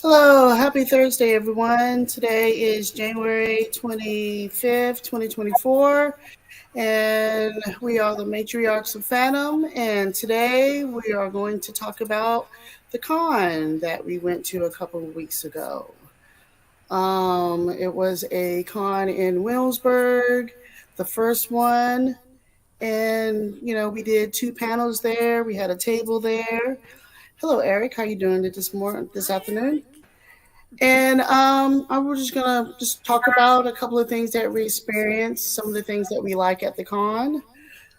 Hello, happy Thursday, everyone. Today is January 25th, 2024, and we are the matriarchs of Phantom. And today we are going to talk about the con that we went to a couple of weeks ago. It was a con in Williamsburg, the first one, and we did two panels there. We had a table there. Hello, Eric. How you doing this Hi, afternoon? Eric. And I was just gonna just talk about a couple of things that we experienced, some of the things that we like at the con.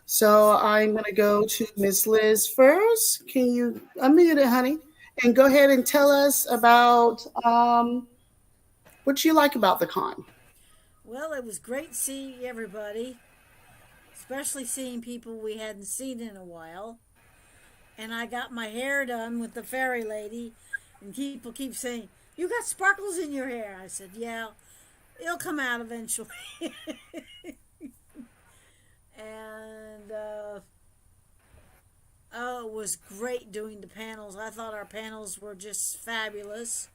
So I'm gonna go to Miss Liz first. Can you unmute it, honey, and go ahead and tell us about what you like about the con? Well, it was great seeing everybody, especially seeing people we hadn't seen in a while. And I got my hair done with the fairy lady, and people keep saying, "You got sparkles in your hair." I said, "Yeah, it'll come out eventually." and oh, it was great doing the panels. I thought our panels were just fabulous.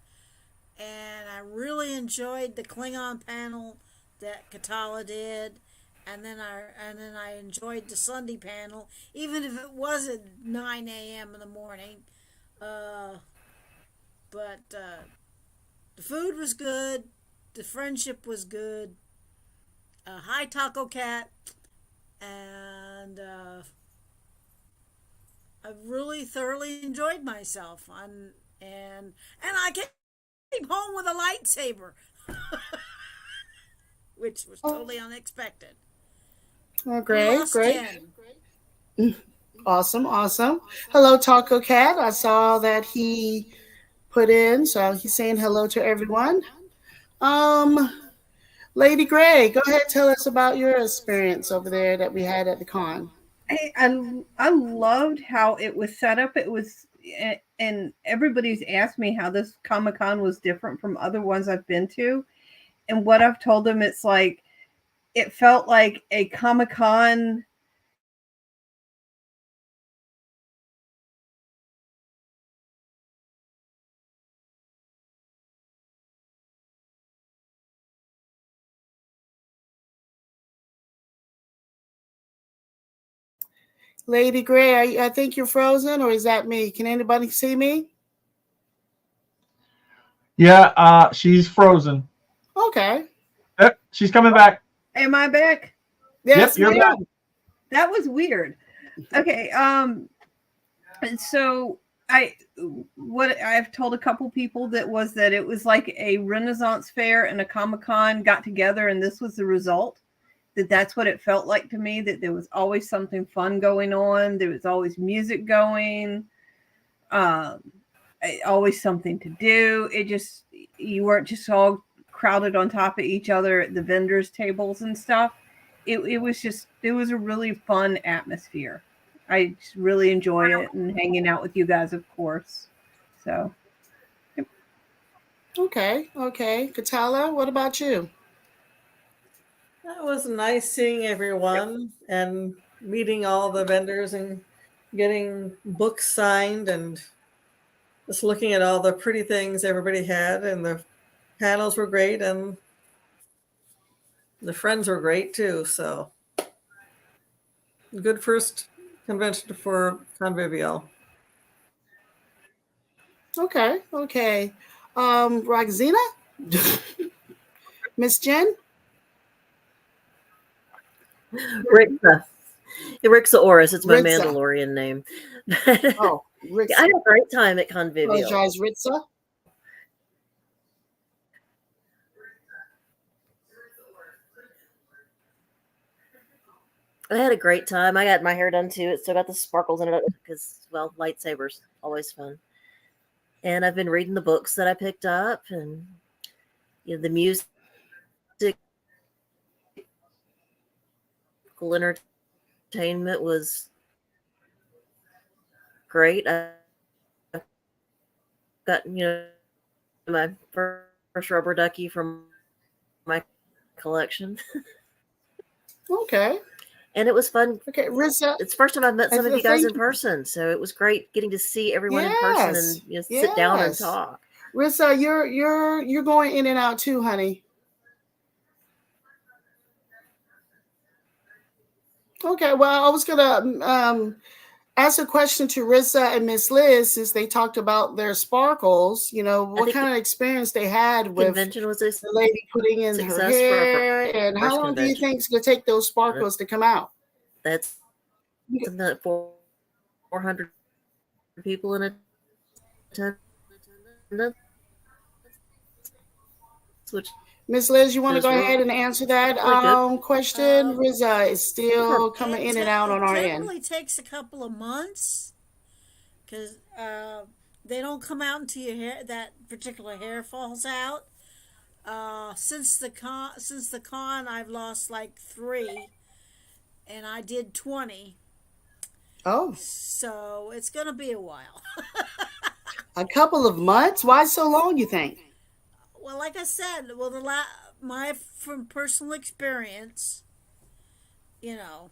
And I really enjoyed the Klingon panel that Katala did, and then I enjoyed the Sunday panel, even if it was at 9 a.m. in the morning. Uh, but the food was good, the friendship was good. Hi, Taco Cat, and I really thoroughly enjoyed myself. And I came home with a lightsaber, which was Oh, totally unexpected. oh, We great, lost great, Jen. awesome, awesome. Hello, Taco Cat. I saw that he put in, so he's saying hello to everyone. Um, Lady Gray, go ahead, tell us about your experience over there that we had at the con. I loved how it was set up. And everybody's asked me how this Comic Con was different from other ones I've been to. And what I've told them, it's like it felt like a Comic Con. Lady Gray, I think you're frozen, or is that me? Can anybody see me? Yeah, she's frozen. Okay. Yep, she's coming back. Am I back? Yep, Yes, you're back. ma'am. That was weird. Okay. And so I what I've told a couple people that it was like a Renaissance fair and a Comic Con got together, and this was the result. That's what it felt like to me. That there was always something fun going on. There was always music going. Um, Always something to do. It just you weren't just all crowded on top of each other at the vendors tables and stuff. It was a really fun atmosphere. I just really enjoyed it and hanging out with you guys, of course. So Okay, okay. Katala, what about you? That was nice seeing everyone and meeting all the vendors and getting books signed and just looking at all the pretty things everybody had. And the panels were great and the friends were great too. So, good first convention for Convivial. Okay, okay. Roxina? Miss Jen? Rixa. Rixa Oris. It's my Ritza. Mandalorian name. I Oh, had Ritza. a great time at Convivial. Apologize, Ritza. I had a great time. I got my hair done too. It still got the sparkles in it because, well, lightsabers always fun. And I've been reading the books that I picked up, and the musical entertainment was great. I got my first rubber ducky from my collection, Okay, and it was fun. okay. Ritza, It's the first time I've met some of I you guys think, in person, so it was great getting to see everyone in person and yes, sit down and yes. talk. Rissa, you're going in and out too, honey. Okay, well, I was gonna ask a question to Rissa and Miss Liz since they talked about their sparkles. You know, I what think kind the of experience they had with convention was a the lady putting in her success for our hair, and how first long do you convention. think it's gonna take those sparkles to come out? That's something that 400 people in attendance, which Miss Liz, you want to is go really, ahead and answer that really good question? Rizza is for still coming in and out on It our end. generally takes a couple of months because they don't come out until your hair that particular hair falls out. Since the con, I've lost like 3, and I did 20, Oh, so it's gonna be a while. a couple of months? Why so long, you think? Well, like I said, well, my from personal experience, you know,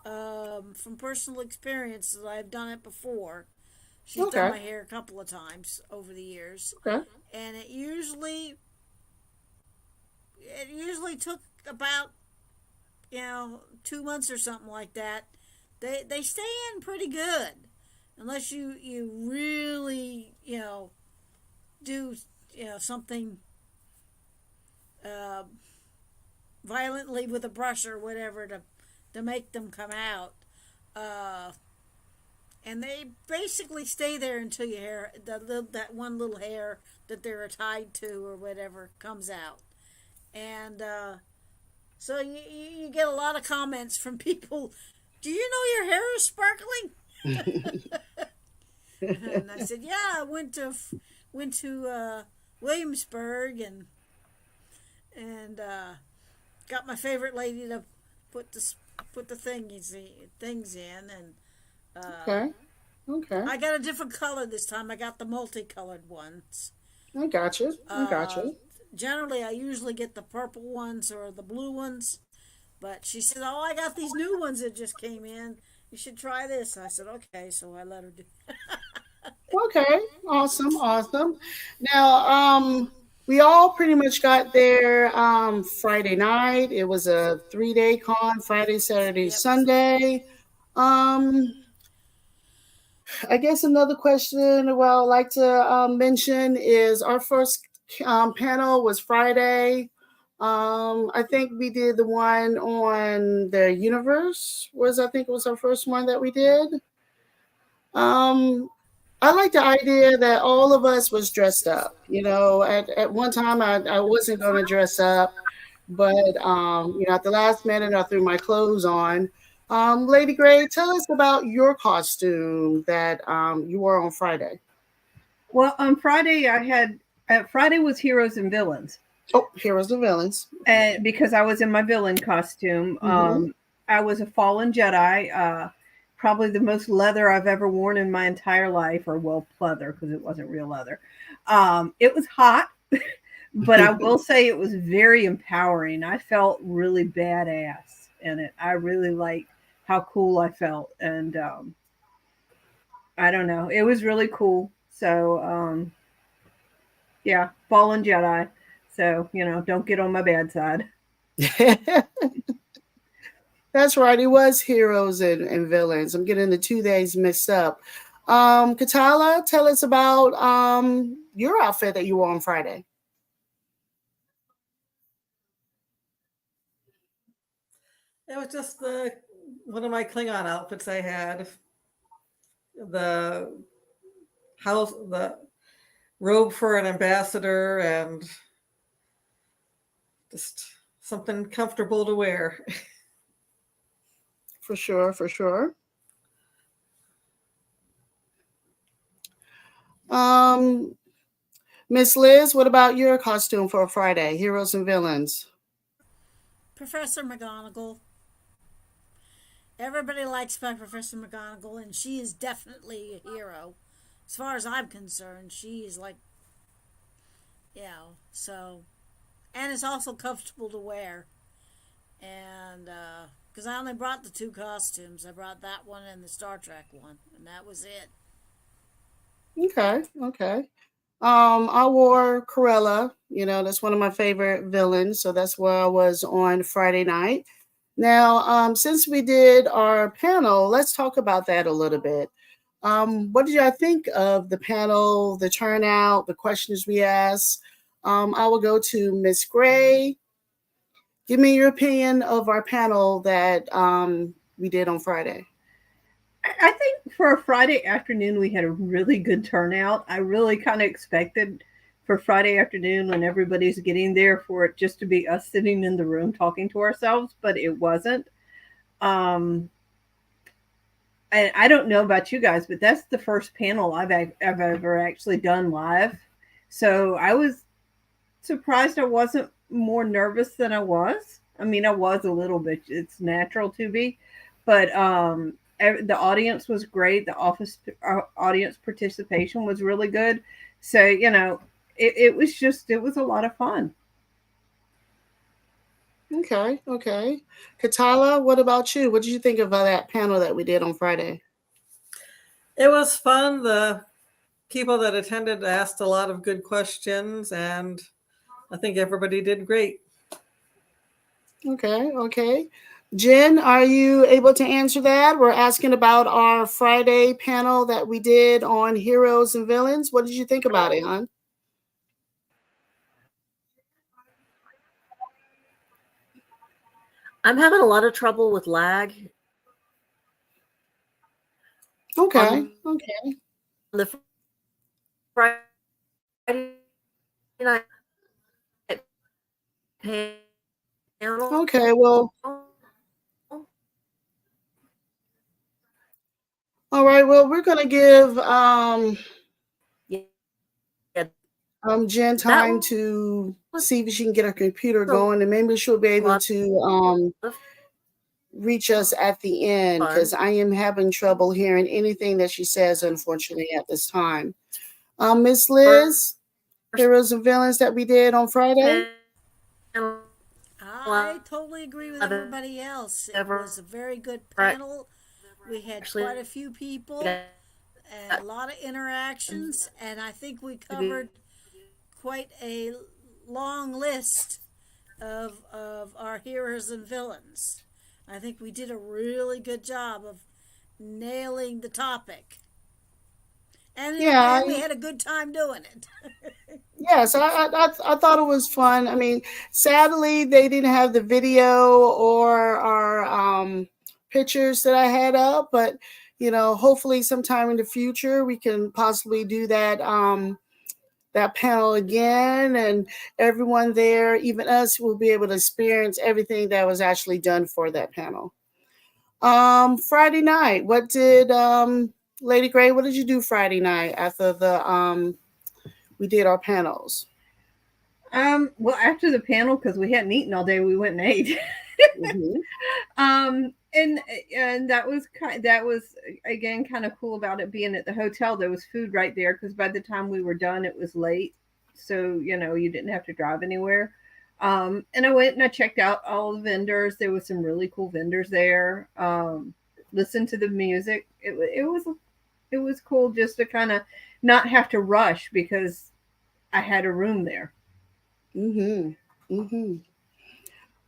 from personal experience, that I've done it before. She's done Okay. my hair a couple of times over the years, Okay. and it usually took about 2 months or something like that. They stay in pretty good, unless you really do something uh, violently with a brush or whatever to make them come out. Uh, and they basically stay there until your hair, that one little hair that they're tied to or whatever, comes out. And so you get a lot of comments from people. Do you know your hair is sparkling? And I said, yeah, I went to Williamsburg and got my favorite lady to put the things in, and uh, Okay. Okay. I got a different color this time. I got the multicolored ones. I got you. I got Uh, you. Generally, I usually get the purple ones or the blue ones, but she said, "Oh, I got these new ones that just came in. You should try this." I said, "Okay," so I let her do. Okay. Awesome. Awesome. Now, we all pretty much got there Friday night. It was a 3-day con, Friday, Saturday, Yep. Sunday. Um, I guess another question well, I'd like to mention is our first panel was Friday. I think we did the one on the universe. I think it was our first one that we did. Um, I like the idea that all of us was dressed up. You know, at one time I wasn't going to dress up, but at the last minute I threw my clothes on. Lady Gray, tell us about your costume that you wore on Friday. Well, on Friday, Friday was heroes and villains. Oh, heroes and villains. And because I was in my villain costume, Mm-hmm. I was a fallen Jedi. Probably the most leather I've ever worn in my entire life, or well, pleather because it wasn't real leather. It was hot, but I will say it was very empowering. I felt really badass in it. I really liked how cool I felt, and I don't know, it was really cool. So yeah, fallen Jedi. So don't get on my bad side. That's right. It was heroes and villains. I'm getting the 2 days mixed up. Katala, tell us about your outfit that you wore on Friday. It was just the one of my Klingon outfits I had. The the robe for an ambassador, and just something comfortable to wear. For sure, for sure. Um, Miss Liz, what about your costume for Friday? Heroes and villains. Professor McGonagall. Everybody likes my Professor McGonagall, and she is definitely a hero. As far as I'm concerned, she is like, so. And it's also comfortable to wear. And, because I only brought the 2 costumes, I brought that one and the Star Trek one, and that was it. Okay, okay. I wore Corella. You know, that's one of my favorite villains. So that's where I was on Friday night. Now, since we did our panel, let's talk about that a little bit. What did y'all think of the panel, the turnout, the questions we asked? I will go to Miss Gray. Give me your opinion of our panel that we did on Friday. I think for a Friday afternoon, we had a really good turnout. I really kind of expected for Friday afternoon when everybody's getting there for it just to be us sitting in the room talking to ourselves, but it wasn't. Um, and I don't know about you guys, but that's the first panel I've ever actually done live. So I was surprised I wasn't more nervous than I was. I mean, I was a little bit. It's natural to be, but the audience was great. The audience participation was really good. So it was a lot of fun. Okay, okay. Katala, what about you? What did you think of that panel that we did on Friday? It was fun. The people that attended asked a lot of good questions, and I think everybody did great. Okay, okay. Jen, are you able to answer that? We're asking about our Friday panel that we did on heroes and villains. What did you think about it, hon? I'm having a lot of trouble with lag Okay, on okay. the Friday night panel. Okay, well, all right. Well, we're gonna give Yeah, Jen that time to was see if she can get her computer a going, and maybe she'll be able lot to of reach us at the end because fun. I am having trouble hearing anything that she says, unfortunately, at this time. Miss Liz, First heroes and villains that we did on Friday. panel I totally agree with I've everybody else. It ever was a very good right, panel. We had actually quite a few people got and a lot of interactions, and I think we to be covered quite a long list of our heroes and villains. I think we did a really good job of nailing the topic. Yeah, And we had a good time doing it. yes, I thought it was fun. I mean, sadly, they didn't have the video or our pictures that I had up, but hopefully, sometime in the future, we can possibly do that panel again, and everyone there, even us, will be able to experience everything that was actually done for that panel. Friday night, what did Lady Gray? What did you do Friday night after the we did our panels? Well, after the panel, because we hadn't eaten all day, we went and ate. Mm-hmm. And that was again kind of cool about it being at the hotel. There was food right there because by the time we were done, it was late, so you didn't have to drive anywhere. And I went and I checked out all the vendors. There was some really cool vendors there. Listened to the music. It was cool just to kind of not have to rush because I had a room there. Mm-hmm. Mm-hmm.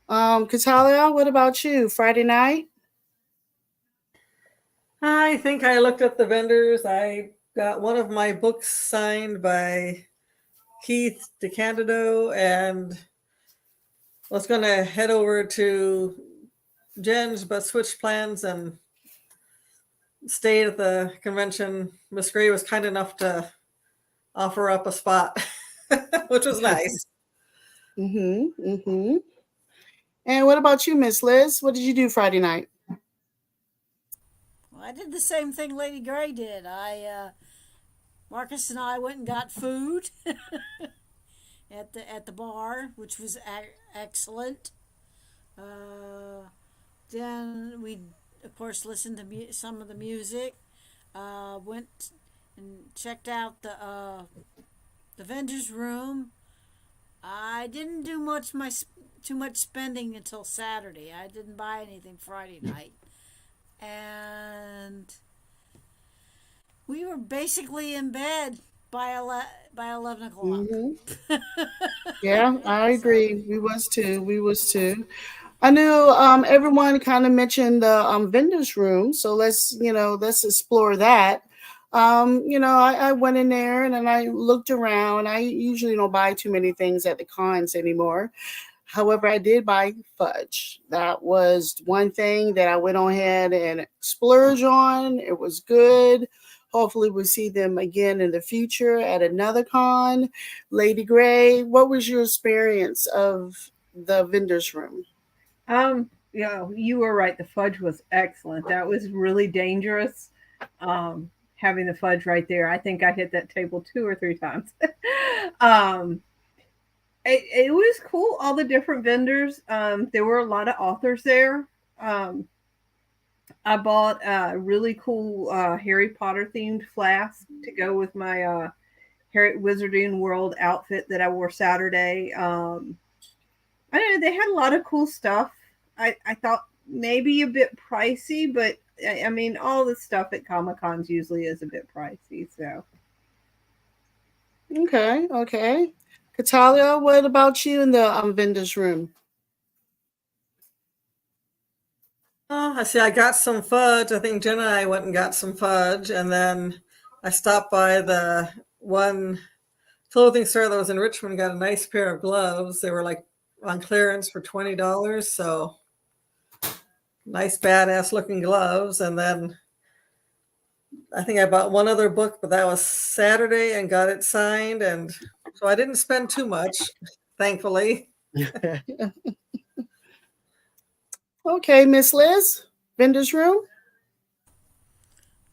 Katalia, what about you? Friday night? I think I looked at the vendors. I got one of my books signed by Keith DeCandido and was going to head over to Jen's, but switched plans and stayed at the convention. Miss Gray was kind enough to offer up a spot, which was nice. Mm-hmm. Mm-hmm. And what about you, Miss Liz? What did you do Friday night? Well, I did the same thing Lady Gray did. Marcus and I went and got food at the bar, which was excellent. Then we, of course, listened to some of the music. Went and checked out the vendor's room. I didn't do too much spending until Saturday. I didn't buy anything Friday night, and we were basically in bed by 11 o'clock. Yeah, I agree. We was too. We was too. I knew everyone kind of mentioned the vendors room, so let's explore that. I went in there and then I looked around. I usually don't buy too many things at the cons anymore. However, I did buy fudge. That was one thing that I went on ahead and splurge on. It was good. Hopefully, we'll see them again in the future at another con. Lady Gray, what was your experience of the vendors room? Yeah, you were right. The fudge was excellent. That was really dangerous. Having the fudge right there. I think I hit that table 2 or 3 times. um, it was cool. All the different vendors. There were a lot of authors there. I bought a really cool Harry Potter themed flask to go with my Harry Wizarding World outfit that I wore Saturday. I don't know. They had a lot of cool stuff. I thought maybe a bit pricey, but I mean, all the stuff at Comic Cons usually is a bit pricey. So, Okay. Katalia, what about you in the vendors room? Oh, I see. I got some fudge. I think Jen and I went and got some fudge, and then I stopped by the one clothing store that was in Richmond. Got a nice pair of gloves. They were like on clearance for $20. So nice, badass looking gloves. And then I think I bought one other book, but that was Saturday and got it signed. And so I didn't spend too much, thankfully. Okay, Miss Liz, vendors room.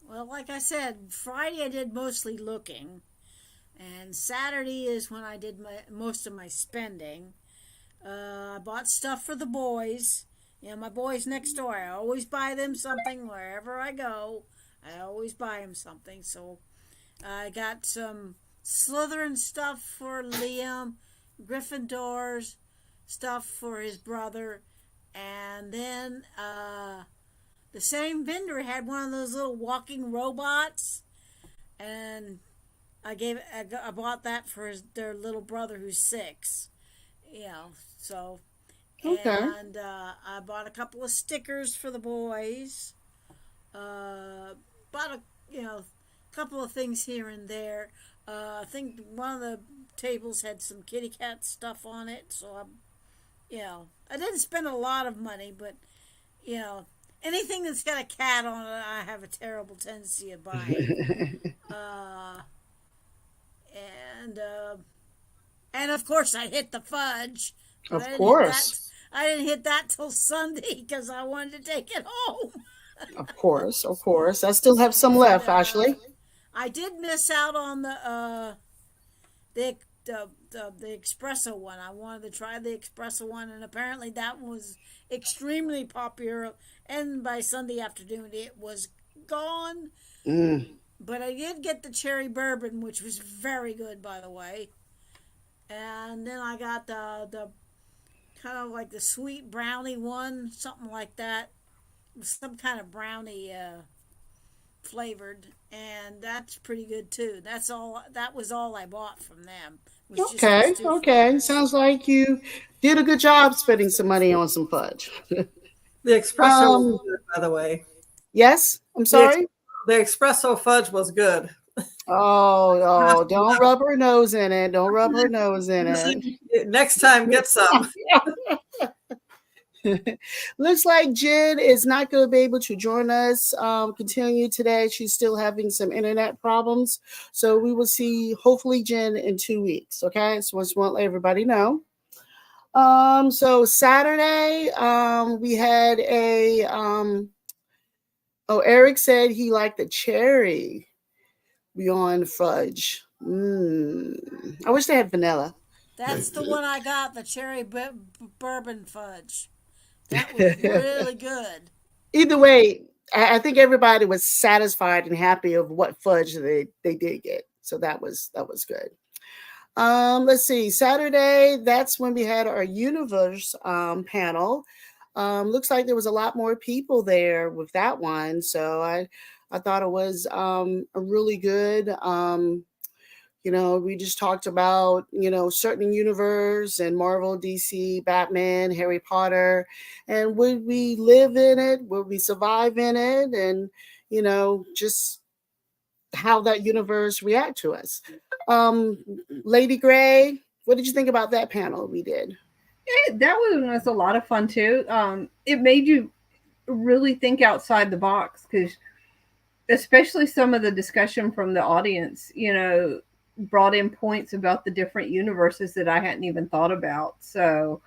Well, like I said, Friday I did mostly looking, and Saturday is when I did most of my spending. I bought stuff for the boys. My boys next door. I always buy them something wherever I go. I always buy them something. So I got some Slytherin stuff for Liam, Gryffindor's stuff for his brother, and then the same vendor had one of those little walking robots, and I bought that for their little brother who's 6. So. Okay. And I bought a couple of stickers for the boys. Bought a couple of things here and there. I think one of the tables had some kitty cat stuff on it, so I didn't spend a lot of money, but anything that's got a cat on it, I have a terrible tendency of buying. And of course, I hit the fudge. Of course. I didn't hit that till Sunday because I wanted to take it home. Of course. I still have some left, Ashley. I did miss out on the espresso one. I wanted to try the espresso one, and apparently that was extremely popular. And by Sunday afternoon, it was gone. But I did get the cherry bourbon, which was very good, by the way. And then I got the kind of like the sweet brownie one, something like that. Some kind of brownie flavored, and that's pretty good too. That was all I bought from them. Okay. Sounds like you did a good job spending some money on some fudge. The espresso was good, by the way. Yes, I'm sorry. The espresso fudge was good. Oh, don't rub her nose in it. Don't rub her nose in it. Next time, get some. Looks like Jen is not going to be able to join us continue today. She's still having some internet problems. So we will see, hopefully, Jen in 2 weeks. Okay, so I just want to let everybody know. So Saturday, we had Eric said he liked the cherry beyond fudge. I wish they had vanilla. That's the one I got, the cherry bourbon fudge. That was really good. Either way, I think everybody was satisfied and happy of what fudge they did get. So that was good. Let's see. Saturday, that's when we had our universe panel. Looks like there was a lot more people there with that one. So I thought it was a really good. We just talked about, certain universe and Marvel, DC, Batman, Harry Potter, and would we live in it? Would we survive in it? And, just how that universe react to us. Um, Lady Gray, what did you think about that panel we did? That was a lot of fun too. It made you really think outside the box, because especially some of the discussion from the audience, brought in points about the different universes that I hadn't even thought about. So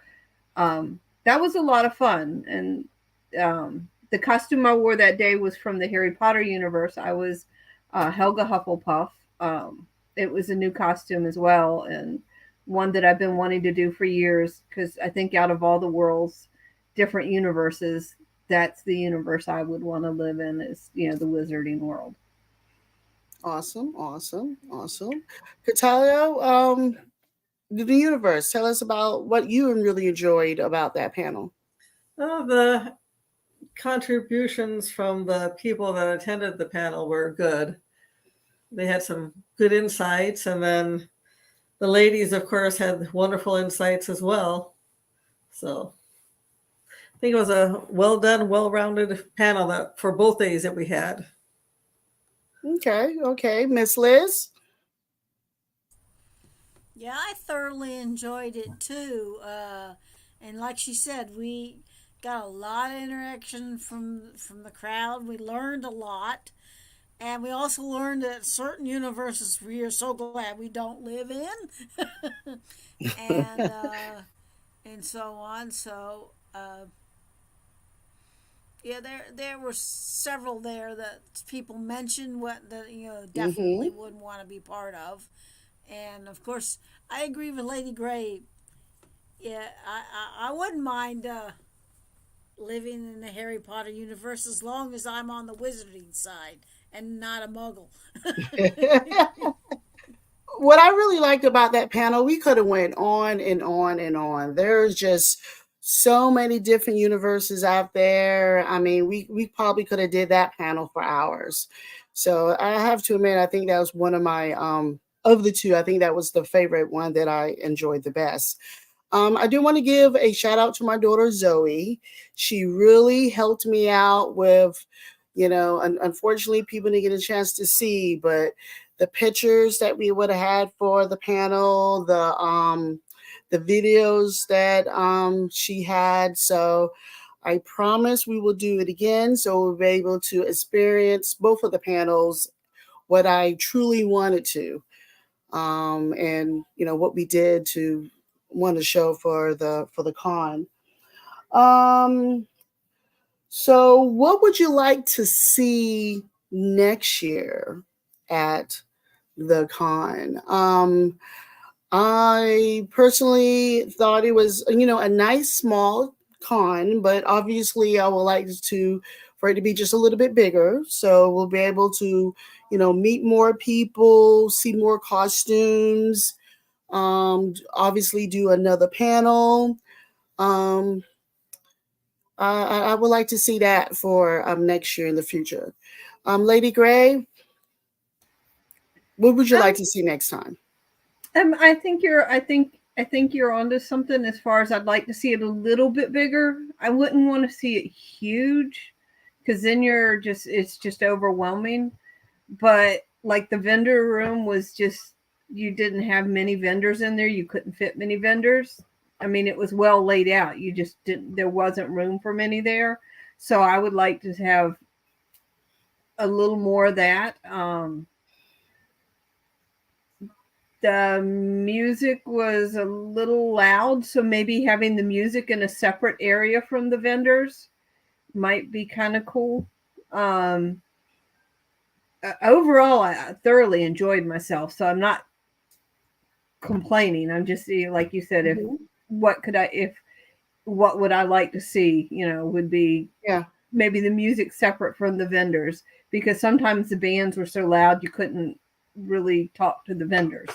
that was a lot of fun. And the costume I wore that day was from the Harry Potter universe. I was Helga Hufflepuff. It was a new costume as well, and one that I've been wanting to do for years, because I think out of all the worlds, different universes, that's the universe I would want to live in, is, the wizarding world. Awesome. Catalio, the universe, tell us about what you really enjoyed about that panel. The contributions from the people that attended the panel were good. They had some good insights, and then the ladies, of course, had wonderful insights as well. So I think it was a well done, well-rounded panel for both days that we had. Okay. Miss Liz? Yeah, I thoroughly enjoyed it too. And like she said, we got a lot of interaction from the crowd. We learned a lot. And we also learned that certain universes we are so glad we don't live in. and and so on. So yeah, there were several there that people mentioned what definitely wouldn't want to be part of. And of course, I agree with Lady Gray. Yeah, I wouldn't mind living in the Harry Potter universe as long as I'm on the wizarding side and not a muggle. What I really liked about that panel, we could have went on and on and on. There's just so many different universes out there. I mean, we probably could have did that panel for hours. So I have to admit, I think that was one of my of the two, I think that was the favorite one that I enjoyed the best. I do want to give a shout out to my daughter Zoe. She really helped me out with, unfortunately, people didn't get a chance to see, but the pictures that we would have had for the panel, the videos that she had. So I promise we will do it again, so we'll be able to experience both of the panels, what I truly wanted to, and what we did to want to show for the con. So what would you like to see next year at the con? I personally thought it was, a nice small con, but obviously I would like for it to be just a little bit bigger. So we'll be able to, meet more people, see more costumes, obviously do another panel. I would like to see that for next year in the future. Lady Gray, what would you like to see next time? I think you're onto something, as far as I'd like to see it a little bit bigger. I wouldn't want to see it huge, because then it's just overwhelming. But like the vendor room was just, you didn't have many vendors in there. You couldn't fit many vendors. I mean, it was well laid out. You just there wasn't room for many there. So I would like to have a little more of that. The music was a little loud, so maybe having the music in a separate area from the vendors might be kind of cool. Overall, I thoroughly enjoyed myself, so I'm not complaining. I'm just, like you said, what would I like to see, would be maybe the music separate from the vendors, because sometimes the bands were so loud you couldn't really talk to the vendors.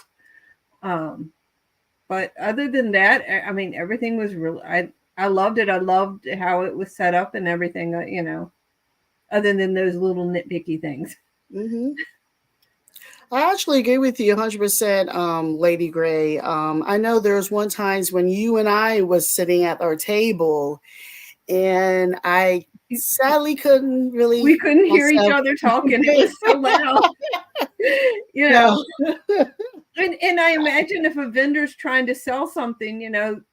But other than that, I mean, everything was really, I loved it. I loved how it was set up and everything, other than those little nitpicky things. Hmm. I actually agree with you 100%, Lady Gray. I know there was one times when you and I was sitting at our table, and I sadly couldn't really. We couldn't hear each myself. other talking. It was so loud. You know, No. and I imagine if a vendor's trying to sell something, and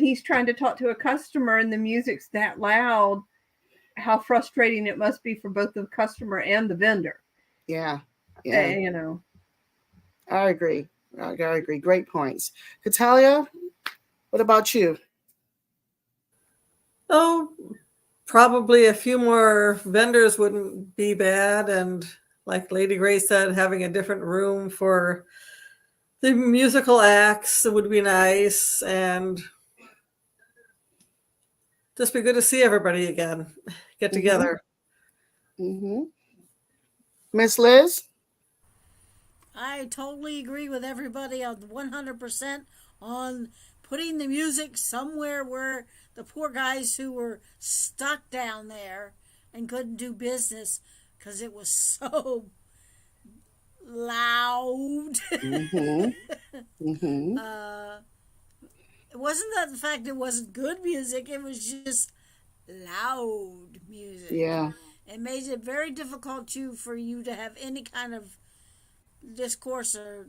he's trying to talk to a customer and the music's that loud, how frustrating it must be for both the customer and the vendor. Yeah. I agree. I agree. Great points. Katalia, what about you? Oh, probably a few more vendors wouldn't be bad. And like Lady Gray said, having a different room for the musical acts would be nice. And just be good to see everybody again, get together. Mm-hmm. Miss Liz? I totally agree with everybody on 100% on putting the music somewhere where the poor guys who were stuck down there and couldn't do business because it was so loud. Mm-hmm. Mm-hmm. It wasn't that the fact it wasn't good music, it was just loud music. Yeah. It made it very difficult for you to have any kind of discourse or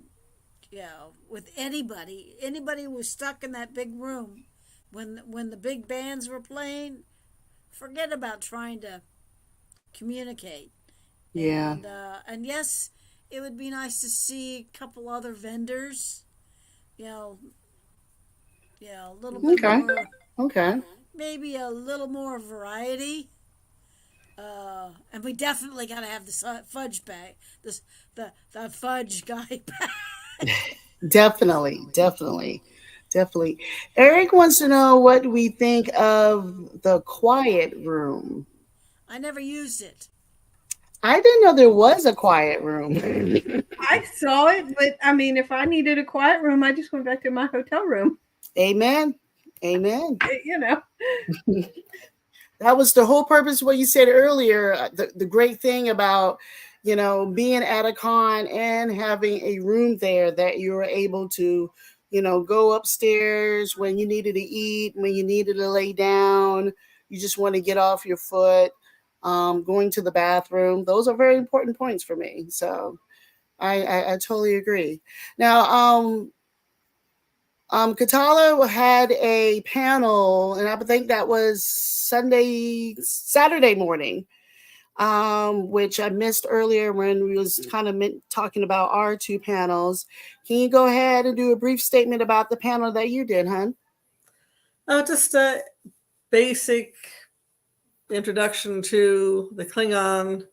with anybody who was stuck in that big room when the big bands were playing. Forget about trying to communicate. Yeah. And yes, it would be nice to see a couple other vendors, a little bit more, Okay. maybe a little more variety. And we definitely got to have the fudge bag, the fudge guy back. Definitely. Eric wants to know what we think of the quiet room. I never used it. I didn't know there was a quiet room. I saw it, but I mean, if I needed a quiet room, I just went back to my hotel room. Amen. That was the whole purpose of what you said earlier. The great thing about, being at a con and having a room there that you were able to, go upstairs when you needed to eat, when you needed to lay down, you just want to get off your foot, going to the bathroom. Those are very important points for me. So I totally agree. Now, Katala had a panel, and I think that was Saturday morning, which I missed earlier when we was kind of talking about our two panels. Can you go ahead and do a brief statement about the panel that you did, hon? Oh, just a basic introduction to the Klingon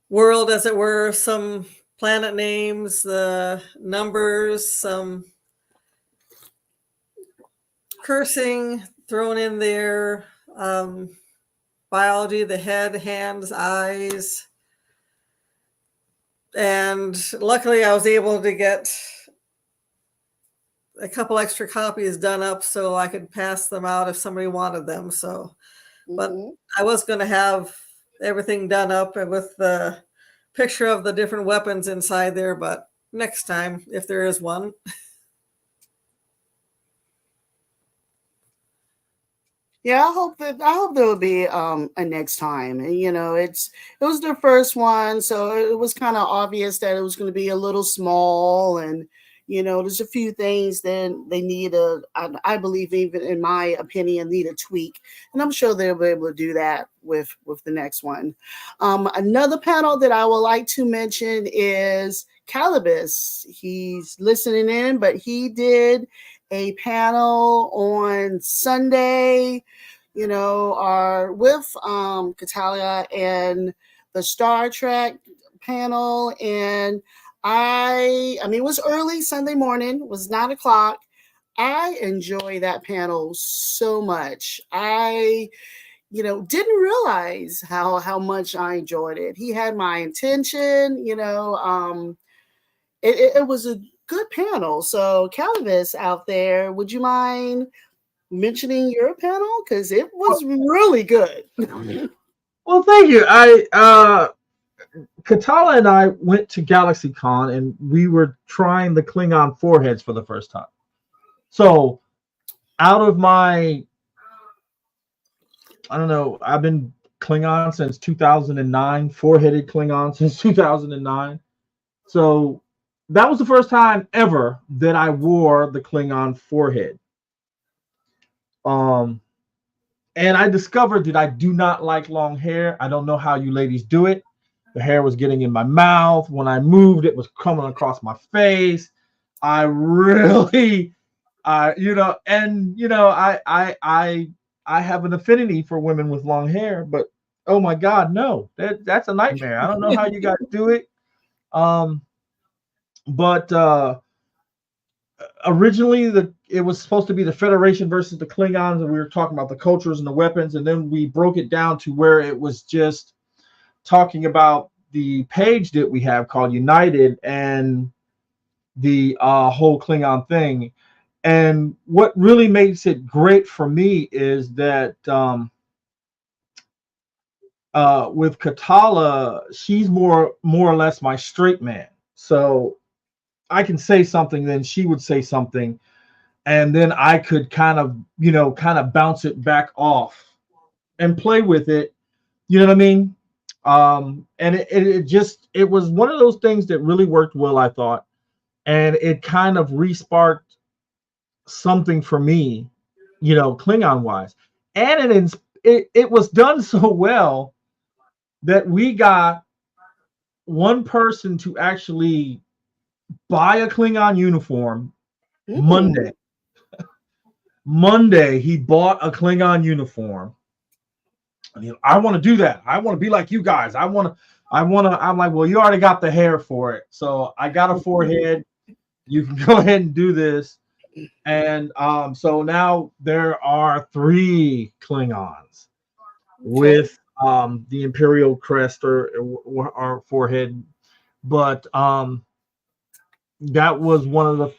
world, as it were, some planet names, the numbers, some cursing thrown in there, biology, the head, hands, eyes. And luckily I was able to get a couple extra copies done up so I could pass them out if somebody wanted them. So, but I was going to have everything done up with the picture of the different weapons inside there, but next time, if there is one. Yeah, I hope there will be a next time. And it was their first one, so it was kind of obvious that it was going to be a little small, and there's a few things that they need I believe, even in my opinion, need a tweak, and I'm sure they'll be able to do that with the next one. Another panel that I would like to mention is Calibus. He's listening in, but he did a panel on Sunday, with Katalia and the Star Trek panel. And I mean, it was early Sunday morning, it was 9:00. I enjoy that panel so much. I didn't realize how much I enjoyed it. He had my attention, it was a good panel. So Calvis out there, would you mind mentioning your panel? Because it was really good. Well, thank you. Katala and I went to GalaxyCon and we were trying the Klingon foreheads for the first time. So, out of my, I don't know, I've been Klingon since 2009, four-headed Klingon since 2009. So, that was the first time ever that I wore the Klingon forehead. And I discovered that I do not like long hair. I don't know how you ladies do it. The hair was getting in my mouth. When I moved, it was coming across my face. I really, I have an affinity for women with long hair, but oh my God, no, that's a nightmare. I don't know how you guys do it. But originally it was supposed to be the Federation versus the Klingons, and we were talking about the cultures and the weapons, and then we broke it down to where it was just talking about the page that we have called United and the whole Klingon thing. And what really makes it great for me is that with Katala, she's more or less my straight man. So I can say something, then she would say something, and then I could kind of bounce it back off and play with it. You know what I mean? And it was one of those things that really worked well, I thought, and it kind of re-sparked something for me, Klingon wise, and it was done so well that we got one person to actually buy a Klingon uniform. Ooh. Monday, he bought a Klingon uniform. And I want to do that. I want to be like you guys. I'm like, well, you already got the hair for it. So I got a forehead. You can go ahead and do this. And so now there are 3 Klingons with the Imperial crest or forehead. But that was one of the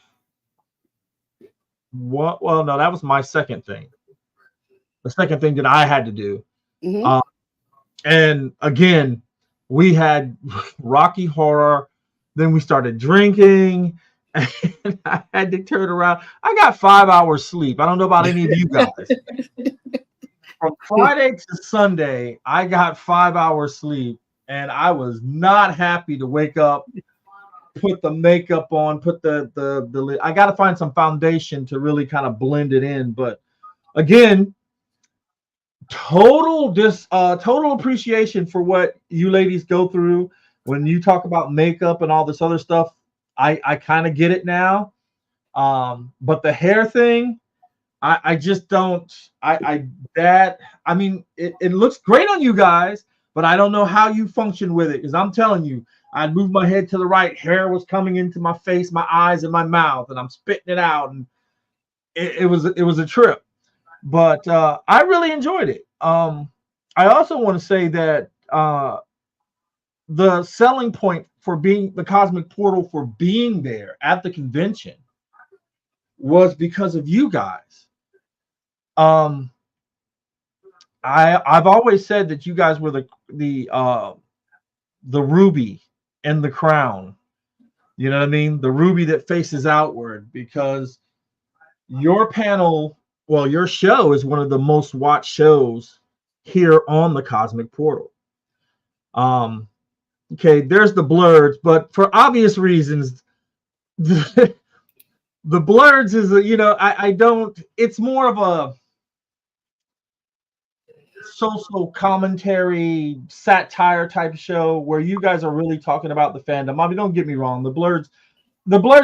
well, no, that was my second thing. The second thing that I had to do. Mhm. And again, we had Rocky Horror. Then we started drinking, and I had to turn around. I got 5 hours sleep. I don't know about any of you guys. From Friday to Sunday, I got 5 hours sleep, and I was not happy to wake up, put the makeup on, put the I got to find some foundation to really kind of blend it in. But again, total appreciation for what you ladies go through when you talk about makeup and all this other stuff. I kind of get it now. But the hair thing, I just don't. I mean, it looks great on you guys, but I don't know how you function with it, because I'm telling you, I'd move my head to the right, hair was coming into my face, my eyes, and my mouth, and I'm spitting it out, and it was a trip. But I really enjoyed it. I also want to say that the selling point for being the Cosmic Portal, for being there at the convention, was because of you guys. I've always said that you guys were the ruby in the crown. You know what I mean? The ruby that faces outward, because your panel, well, your show is one of the most watched shows here on the Cosmic Portal. Okay, there's the blurs, but for obvious reasons, the blurs is I don't. It's more of a social commentary, satire type show where you guys are really talking about the fandom. I mean, don't get me wrong, the blurs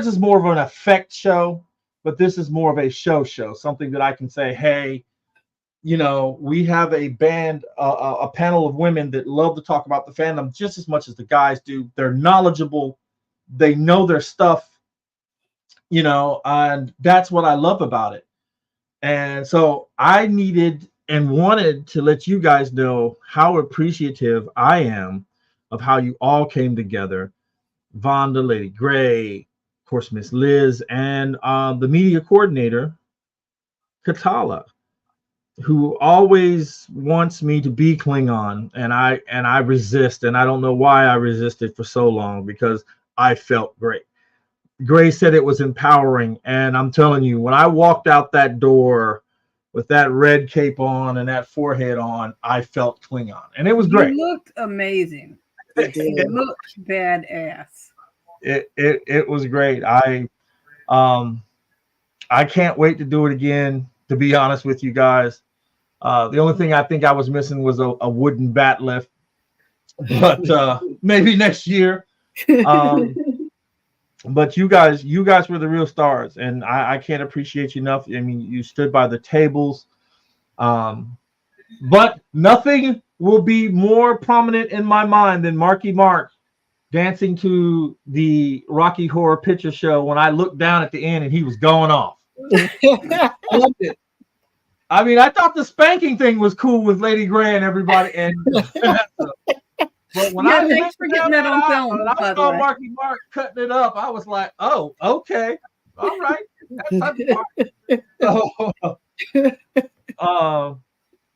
is more of an effect show, but this is more of a show, something that I can say, hey, we have a band, a panel of women that love to talk about the fandom just as much as the guys do. They're knowledgeable, they know their stuff, and that's what I love about it. And so I needed and wanted to let you guys know how appreciative I am of how you all came together. Vonda, Lady Gray, of course, Miss Liz, and the media coordinator, Katala. who always wants me to be Klingon, and I resist, and I don't know why I resisted for so long because I felt great. Gray said it was empowering, and I'm telling you, when I walked out that door with that red cape on and that forehead on, I felt Klingon, and it was great. You looked amazing. You did. You looked badass. It was great. I can't wait to do it again. To be honest with you guys, the only thing I think I was missing was a wooden bat lift, but maybe next year. But you guys were the real stars, and I can't appreciate you enough. I mean, you stood by the tables, but nothing will be more prominent in my mind than Marky Mark dancing to the Rocky Horror Picture Show when I looked down at the end and he was going off. I loved it. I mean, I thought the spanking thing was cool with Lady Gray and everybody, and but when Thanks for getting that on film. When I saw Marky Mark cutting it up, I was like, "Oh, okay, all right." So,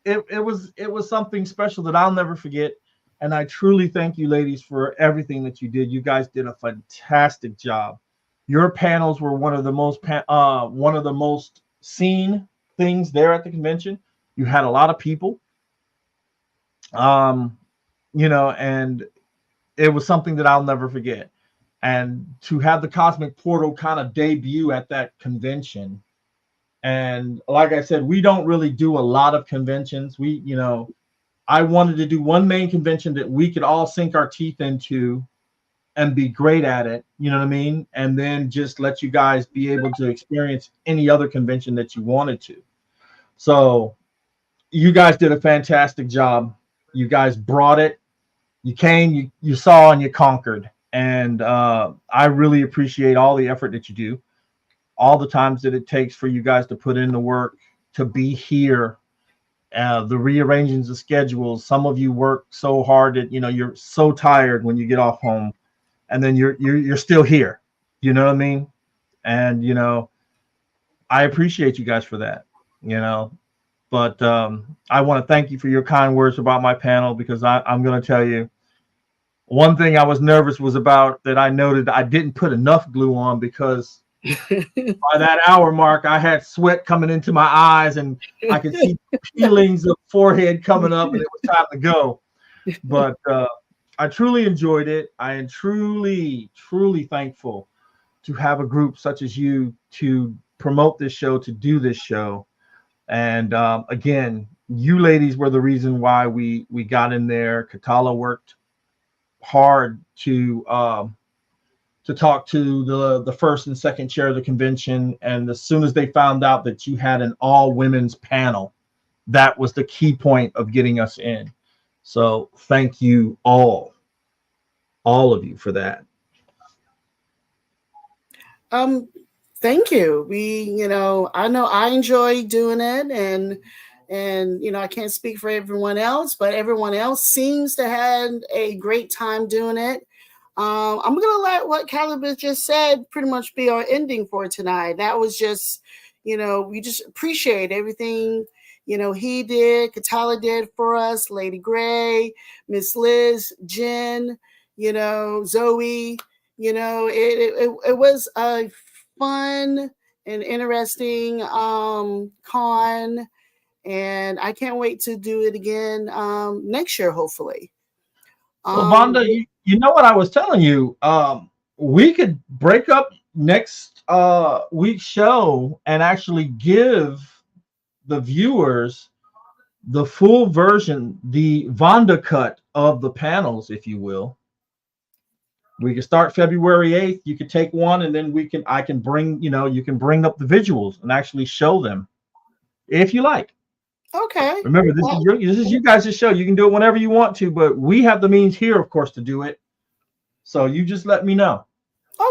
it was something special that I'll never forget, and I truly thank you, ladies, for everything that you did. You guys did a fantastic job. Your panels were one of the most seen things there at the convention. You had a lot of people. And it was something that I'll never forget. And to have the Cosmic Portal kind of debut at that convention. And like I said, we don't really do a lot of conventions. I wanted to do one main convention that we could all sink our teeth into and be great at it. You know what I mean? And then just let you guys be able to experience any other convention that you wanted to. So you guys did a fantastic job. You guys brought it. You came, you saw, and you conquered. And I really appreciate all the effort that you do, all the times that it takes for you guys to put in the work, to be here, the rearranging the schedules. Some of you work so hard that you're so tired when you get off home, and then you're still here. You know what I mean? And I appreciate you guys for that. But I want to thank you for your kind words about my panel, because I'm going to tell you, one thing I was nervous was about that I noted I didn't put enough glue on, because by that hour mark, I had sweat coming into my eyes and I could see peelings of forehead coming up, and it was time to go. But I truly enjoyed it. I am truly, truly thankful to have a group such as you to promote this show, to do this show. And again, you ladies were the reason why we got in there. Katala worked hard to talk to the first and second chair of the convention. And as soon as they found out that you had an all women's panel, that was the key point of getting us in. So thank you all of you for that. Thank you. I know I enjoy doing it, and I can't speak for everyone else, but everyone else seems to have a great time doing it. I'm going to let what Calibus just said pretty much be our ending for tonight. That was just, we just appreciate everything, he did, Katala did for us, Lady Gray, Miss Liz, Jen, Zoe, it was a fun and interesting con, and I can't wait to do it again next year, hopefully. Well, Vonda, you know what I was telling you? We could break up next week's show and actually give the viewers the full version, the Vonda cut of the panels, if you will. We can start February 8th. You could take one, and then I can bring, you can bring up the visuals and actually show them if you like. Okay. Remember, this is you guys' show. You can do it whenever you want to, but we have the means here, of course, to do it. So you just let me know.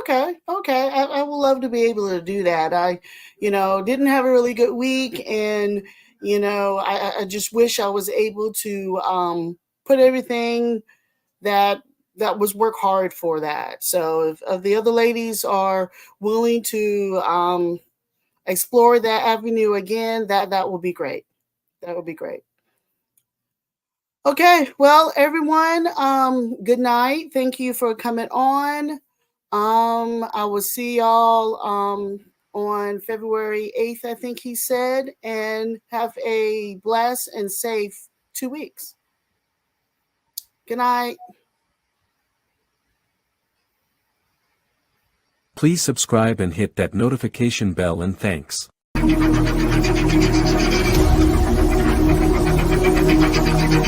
Okay. I would love to be able to do that. I, didn't have a really good week, and I just wish I was able to put everything that was work hard for that. So if the other ladies are willing to explore that avenue again, that will be great. That would be great. Okay, well, everyone, good night. Thank you for coming on. I will see y'all on February 8th, I think he said, and have a blessed and safe 2 weeks. Good night. Please subscribe and hit that notification bell, and thanks.